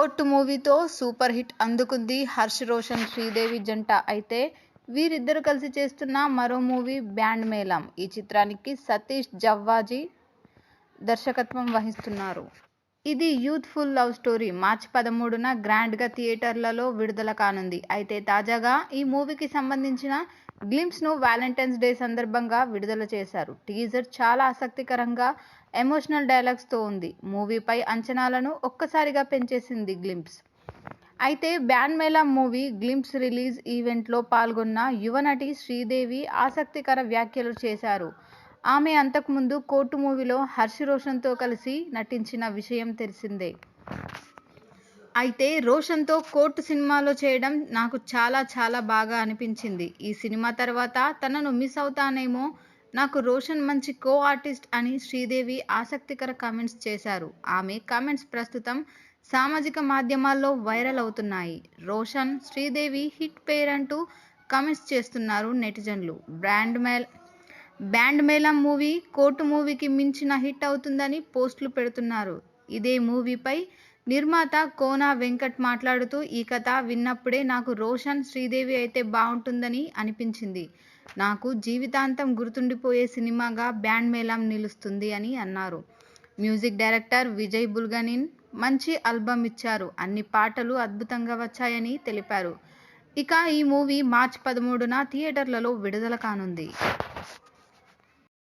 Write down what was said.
Court మూవీతో super hit అందుకుంది హర్ష్ రోషన్ శ్రీదేవి జంట. అయితే వీరిద్దరు కలిసి చేస్తున్న మరో మూవీ బ్యాండ్ మేళం. ఈ చిత్రానికి సతీష్ జవ్వాజీ దర్శకత్వం వహిస్తున్నారు. ఇది యూత్ఫుల్ లవ్ స్టోరీ. మార్చి 13న గ్రాండ్గా థియేటర్లలో విడుదల కానుంది. అయితే తాజాగా ఈ మూవీకి సంబంధించిన గ్లింప్స్ను వ్యాలంటైన్స్ డే సందర్భంగా విడుదల చేశారు. టీజర్ చాలా ఆసక్తికరంగా ఎమోషనల్ డైలాగ్స్తో ఉంది. మూవీపై అంచనాలను ఒక్కసారిగా పెంచేసింది గ్లింప్స్. అయితే band Mela movie glimpse release ఈవెంట్లో పాల్గొన్న యువనటి శ్రీదేవి ఆసక్తికర వ్యాఖ్యలు చేశారు. ఆమె అంతకుముందు కోర్టు మూవీలో హర్ష్ రోషన్తో కలిసి నటించిన విషయం తెలిసిందే. అయితే రోషన్తో కోర్టు సినిమాలో చేయడం నాకు చాలా బాగా అనిపించింది. ఈ సినిమా తర్వాత తనను మిస్ అవుతానేమో. నాకు రోషన్ మంచి కో ఆర్టిస్ట్ అని శ్రీదేవి ఆసక్తికర కామెంట్స్ చేశారు. ఆమె కామెంట్స్ ప్రస్తుతం సామాజిక మాధ్యమాల్లో వైరల్ అవుతున్నాయి. రోషన్, శ్రీదేవి హిట్ పెయిర్ అంటూ కామెంట్స్ చేస్తున్నారు నెటిజన్లు. బ్యాండ్ మేళం మూవీ కోర్టు మూవీకి మించిన హిట్ అవుతుందని పోస్టులు పెడుతున్నారు. ఇదే మూవీపై నిర్మాత కోన వెంకట్ మాట్లాడుతూ, ఈ కథ విన్నప్పుడే నాకు రోషన్, శ్రీదేవి అయితే బాగుంటుందని అనిపించింది. నాకు జీవితాంతం గుర్తుండిపోయే సినిమాగా బ్యాండ్ మేళం నిలుస్తుంది అని అన్నారు. మ్యూజిక్ డైరెక్టర్ విజయ్ బుల్గనిన్ మంచి ఆల్బమ్ ఇచ్చారు. అన్ని పాటలు అద్భుతంగా వచ్చాయని తెలిపారు. ఇక ఈ మూవీ మార్చి 13న థియేటర్లలో విడుదల కానుంది.